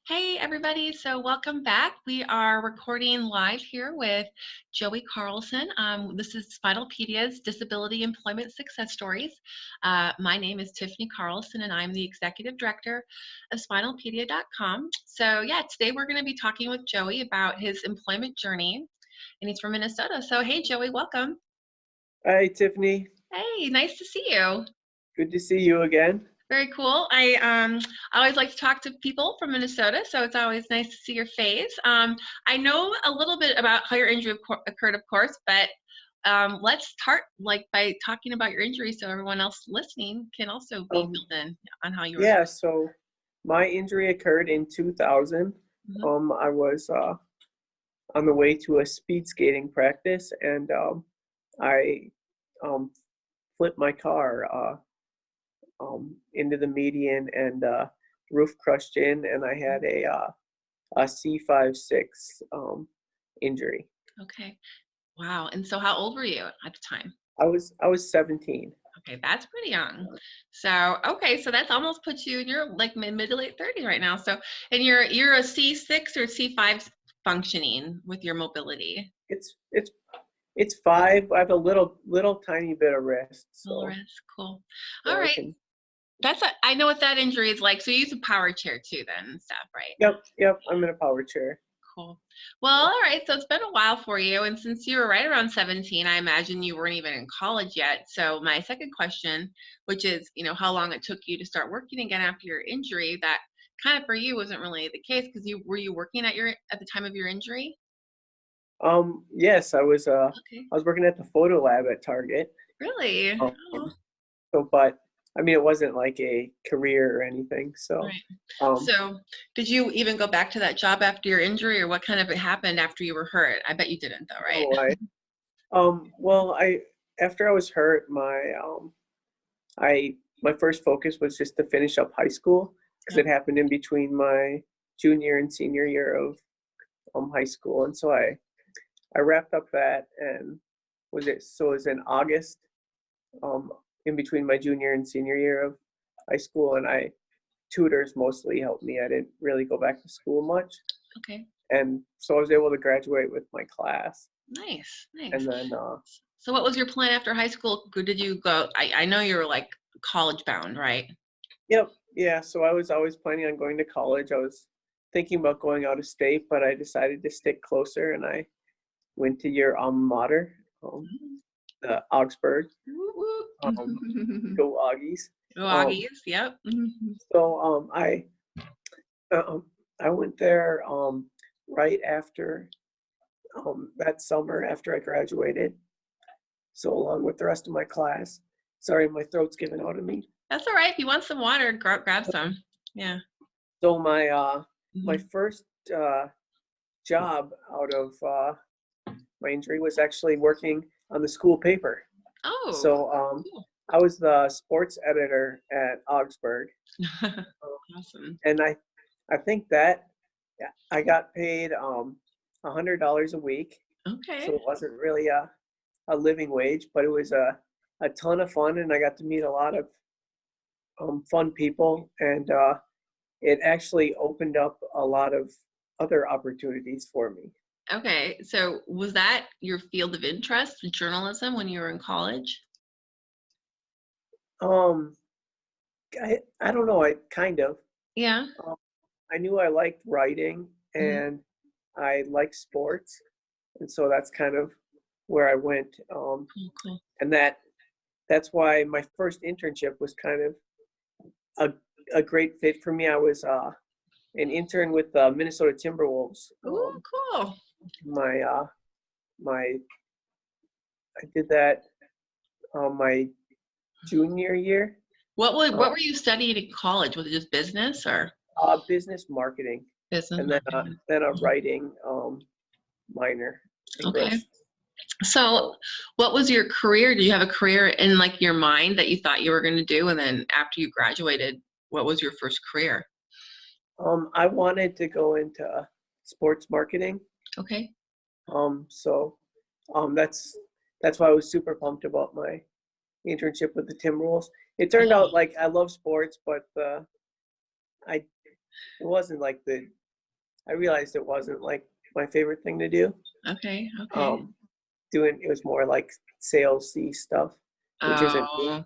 Hey, everybody. So, welcome back. We are recording live here with Joey Carlson. This is SPINALpedia's Disability Employment Success Stories. My name is Tiffany Carlson, and I'm the Executive Director of SPINALpedia.com. So, yeah, today we're going to be talking with Joey about his employment journey, and he's from Minnesota. So, hey, Joey, welcome. Hi, Tiffany. Hey, nice to see you. Good to see you again. Very cool. I always like to talk to people from Minnesota, so it's always nice to see your face. I know a little bit about how your injury occurred, of course, but let's start by talking about your injury, so everyone else listening can also be Um, filled in on how you were. yeah, so my injury occurred in 2000. Mhm. I was on the way to a speed skating practice, and I um, flipped my car into the median, and roof crushed in, and I had a C5-6 injury. Okay. Wow. And so, how old were you at the time? I was 17. Okay, that's pretty young. So, okay, so that's almost puts you in your like mid to late 30s right now. So, and you're a C6 or C5 functioning with your mobility. It's 5. I have a little tiny bit of wrist, so Dolores, cool. All I right, can. I know what that injury is like. So you use a power chair too, then and stuff, right? Yep, I'm in a power chair. Cool. Well, all right. So it's been a while for you, and since you were right around 17, I imagine you weren't even in college yet. So my second question, which is, how long it took you to start working again after your injury, that kind of for you wasn't really the case because you working at the time of your injury? Yes, Okay. I was working at the photo lab at Target. Really? Um, Oh, but I mean, it wasn't like a career or anything. So, right. um, So did you even go back to that job after your injury, or what kind of it happened after you were hurt? I bet you didn't, though, right? oh, well, after I was hurt, my first focus was just to finish up high school because Yep. it happened in between my junior and senior year of high school, and so I wrapped up that, and it was in August, um, in between my junior and senior year of high school, and tutors mostly helped me. I didn't really go back to school much, Okay. and so I was able to graduate with my class. Nice. And Nice. then, So what was your plan after high school? Did you go? I know you were like college bound, right? yep, yeah. So I was always planning on going to college. I was thinking about going out of state, but I decided to stick closer, and I went to your alma mater, Mhm. Augsburg. Woo woo. Go Augies. Go Um, Aggies, yep. Mhm. so um, I went there right after that summer after I graduated. So along with the rest of my class. Sorry, my throat's giving out of me. That's all right. If you want some water, grab some. Yeah. So my Mhm. first job out of my injury was actually working on the school paper. Oh, So cool. I was the sports editor at Augsburg, Awesome. and I think that, yeah, I got paid $100 a week, Okay. so it wasn't really a living wage, but it was a ton of fun, and I got to meet a lot of fun people, and it actually opened up a lot of other opportunities for me. Okay. So was that your field of interest, journalism, when you were in college? Um, I don't know, I kind of. Yeah. Um, I knew I liked writing Mhm. and I like sports, and so that's kind of where I went. Cool, cool. And that's why my first internship was kind of a a great fit for me. I was an intern with the Minnesota Timberwolves. Ooh, cool. My my I did that my junior year. Uh, What were you studying in college? Was it just business or business marketing, business and marketing? then a Mhm. writing minor, Okay. English. So, So what was your career? Do you have a career in like your mind that you thought you were going to do, and then after you graduated, what was your first career? I wanted to go into sports marketing. Okay. So that's why I was super pumped about my internship with the Timberwolves. It turned Yeah. out like I love sports, but I it wasn't like I realized it wasn't like my favorite thing to do. Okay, okay. Um, it was more like salesy stuff, which isn't me. Oh,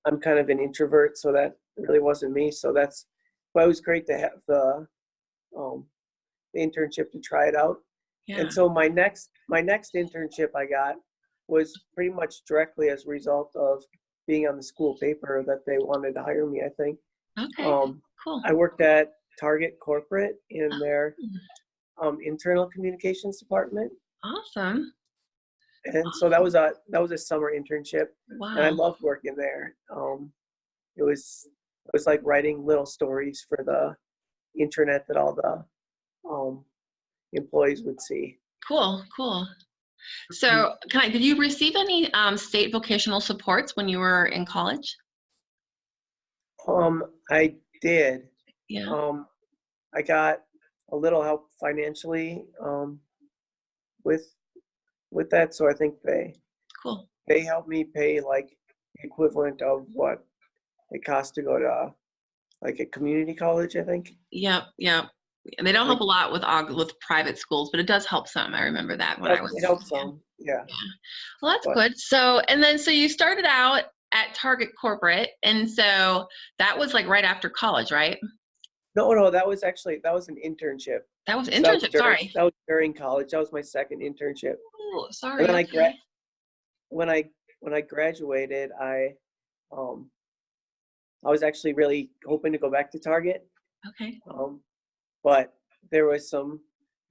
I'm kind of an introvert, so that really wasn't me. So but it was great to have um, the internship to try it out. yeah. And so my next internship I got was pretty much directly as a result of being on the school paper that they wanted to hire me, I think. Okay, Um, cool. I worked at Target Corporate in their Oh, internal communications department. awesome. And so Awesome. that was a summer internship, and I Wow. loved working there. It was like writing little stories for the internet that all the um, employees would see. Cool, cool. Mhm. So, did you receive any state vocational supports when you were in college? I did. Yeah, Um, I got a little help financially with with that, so I think cool. they helped me pay like the equivalent of what it costs to go to like a community college, I think. Yep, yep. And they don't help Like a lot with private schools, but it does help some. I remember that when I was, it helps yeah, some, yeah. yeah. Well, that's But good. So, and then so you started out at Target Corporate, and so that was like right after college, right? no, that was an internship. That was So internship. Sorry. that was during college. That was my second internship. Oh, And sorry. then Okay. when I graduated, um I was actually really hoping to go back to Target. Okay. Um, but there was some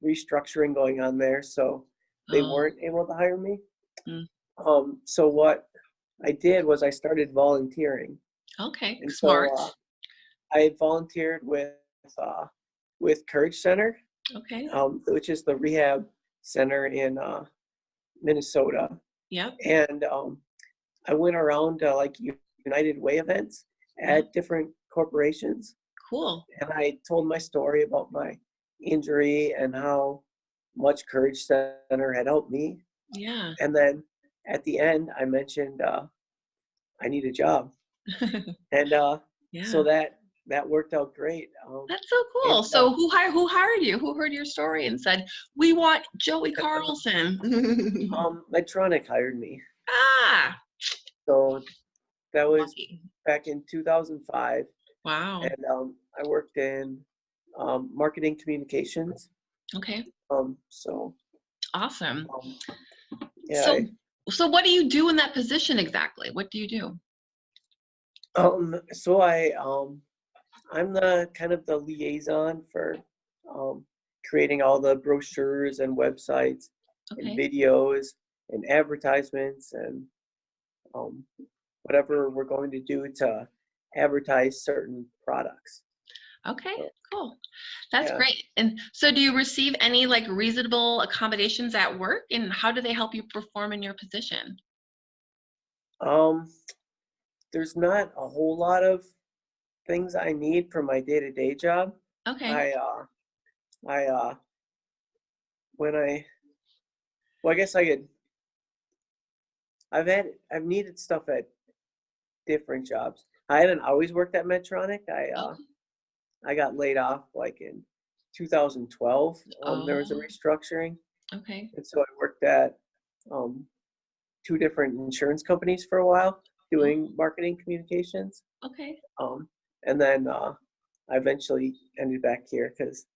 restructuring going on there, so they Oh, weren't able to hire me. mm, So what I did was I started volunteering, okay. and so Smart. I volunteered with Courage Center, Okay. which is the rehab center in Minnesota, Yep. and I went around to like United Way events Yeah. at different corporations, Cool. and I told my story about my injury and how much Courage Center had helped me. Yeah. And then at the end, I mentioned I need a job, and so Yeah. that worked out great. That's so And cool. So who hired you? Who heard your story and said, "We want Joey Carlson"? Medtronic hired me, Ah, so that was lucky. back in 2005, Wow. and I worked in marketing communications. Okay. So Awesome. um, yeah, So so what do you do in that position exactly? What do you do? so I'm the kind of the liaison for um, creating all the brochures and websites and Okay. videos and advertisements and um, whatever we're going to do to advertise certain products. Okay. So Cool. That's yeah, great. And so do you receive any like reasonable accommodations at work and how do they help you perform in your position? um, there's not a whole lot of things I need for my day-to-day job. Okay. I I when I well, I guess I could. I've needed stuff at different jobs. I haven't always worked at Medtronic. Okay. I got laid off like in 2012. There was a Oh, restructuring, okay. and so I worked at um, two different insurance companies for a while doing Oh, marketing communications. okay. Um, and then I eventually ended back here because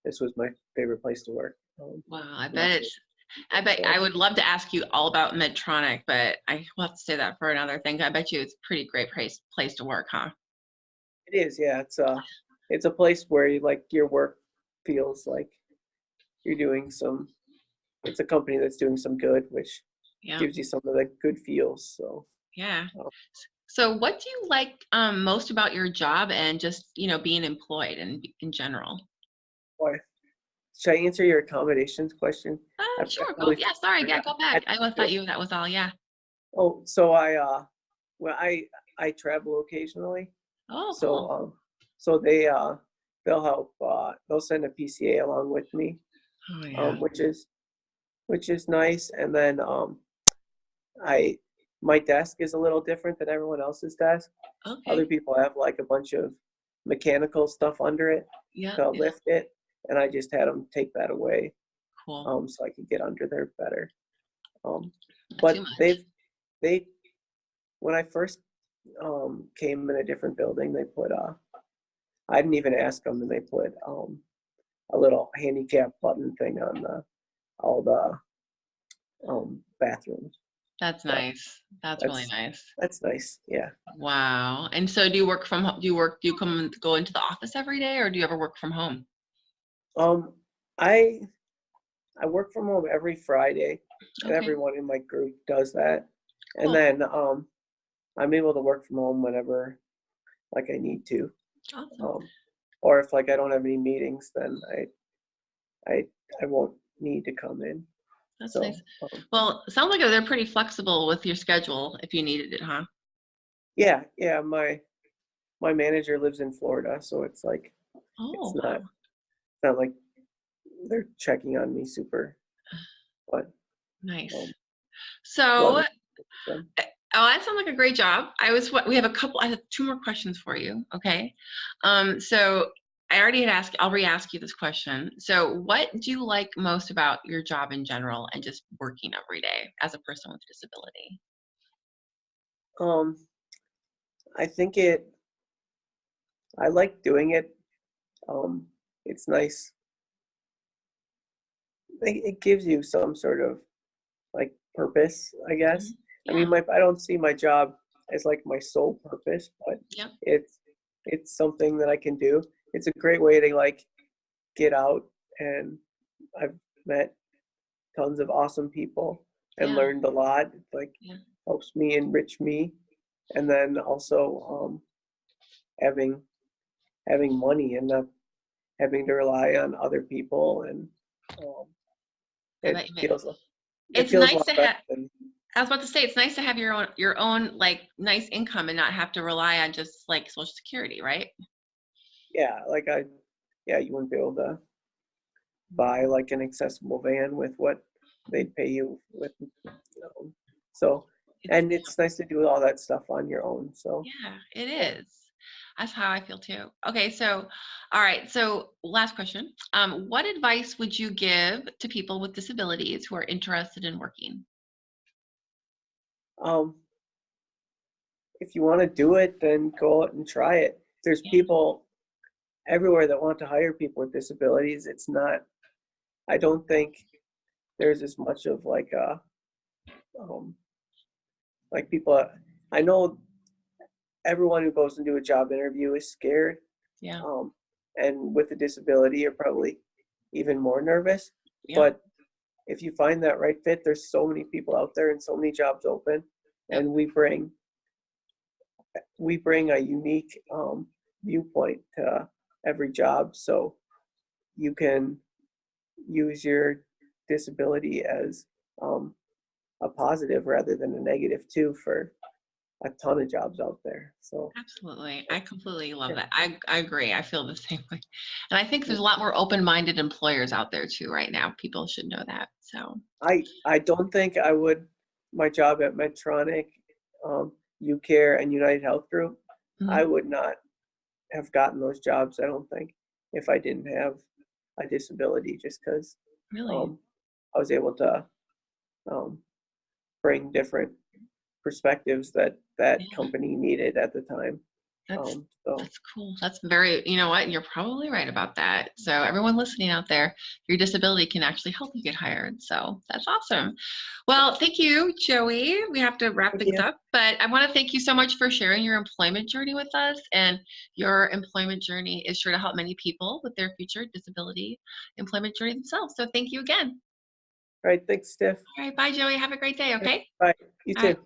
this was my favorite place to work. Wow. I bet That's it. it's I bet I So would love to ask you all about Medtronic, but I will have to say that for another thing. I bet you it's a pretty great place to work, huh? it is, yeah. It's a place where like your work feels like you're doing some. It's a company that's doing some good, which Yeah. gives you some of the good feels. So, Yeah. uh, So what do you like most about your job and just, being employed and in general? boy, should I answer your accommodations question? I Sure. Go. probably Yeah. Sorry. Yeah. forgot. Go back. I thought that was all. Yeah. Oh, well, I travel occasionally, Oh, so cool. so they'll help. They'll send a PCA along with me, Oh, yeah. which is nice. And then I my desk is a little different than everyone else's desk. Other Okay. people have like a bunch of mechanical stuff under it Yeah, to yeah, lift it, and I just had them take that away, cool. so I could get under there better. Um, Not too but much. they when I first came in a different building, they put I didn't even ask them, and they put a little handicap button thing on all the bathrooms. That's So nice. That's really that's nice. that's nice. Yeah. Wow. And so do you work from home? Do you come and go into the office every day, or do you ever work from home? Um, I I work from home every Friday, and Okay, everyone in my group does that. And cool. then I'm able to work from home whenever like I need to. Awesome. Um, or if like I don't have any meetings, then I I won't need to come in. That's nice. So Well, it sounds like they're pretty flexible with your schedule if you needed it, huh? yeah, yeah. My manager lives in Florida, so it's like it's Oh, not wow. like they're checking on me super, but Nice. um, So, well, them. oh, that sounds like a great job. We have a couple, I have two more questions for you. Okay. So I already had asked, I'll re-ask you this question. So what do you like most about your job in general and just working every day as a person with disability? Um, I think I like doing it. Um, it's nice. It gives you some sort of like purpose, I guess. Mhm. I mean, Yeah. I don't see my job as like my sole purpose, but Yep. it's it's something that I can do. It's a great way to like get out, and I've met tons of awesome people and Yeah. learned a lot. It like Yeah. helps me enrich me, and then also having money and not having to rely on other people, and um, I it bet you made feels it it's feels a nice lot to better have than I was about to say it's nice to have your own like nice income and not have to rely on just like Social Security, right? yeah, like yeah, you wouldn't be able to buy like an accessible van with what they'd pay you with, so, It's and it's nice to do all that stuff on your own. So Yeah, it yeah. is. That's how I feel too. Okay, so all right, so last question. What advice would you give to people with disabilities who are interested in working? Um, if you want to do it, then go out and try it. There's Yeah, people everywhere that want to hire people with disabilities. It's not, I don't think there's as much of um, like people, I know everyone who goes into a job interview is scared, yeah, um, and with a disability, you're probably even more nervous. yep, But if you find that right fit, there's so many people out there and so many jobs open, yep. and we bring a unique viewpoint to every job, so you can use your disability as um, a positive rather than a negative too for a ton of jobs out there. So Absolutely. I that's, completely love yeah. that. I agree. I feel the same way. And I think Yeah. there's a lot more open-minded employers out there too right now. People should know that. So, I don't think I would my job at Medtronic, UCare, and United Health Group. I mhm, would not have gotten those jobs. I don't think if I didn't have a disability, just because really. um, I was able to um, bring different perspectives that that Yeah. company needed at the time. That's So that's cool. That's very, you know what? You're probably right about that. So everyone listening out there, your disability can actually help you get hired. So that's awesome. Well, thank you, Joey. We have to wrap things yeah, up, but I want to thank you so much for sharing your employment journey with us. And your employment journey is sure to help many people with their future disability employment journey themselves. So thank you again. all right. Thanks, Steph. All right, bye, Joey. Have a great day. All right, Okay. bye. You All right. too.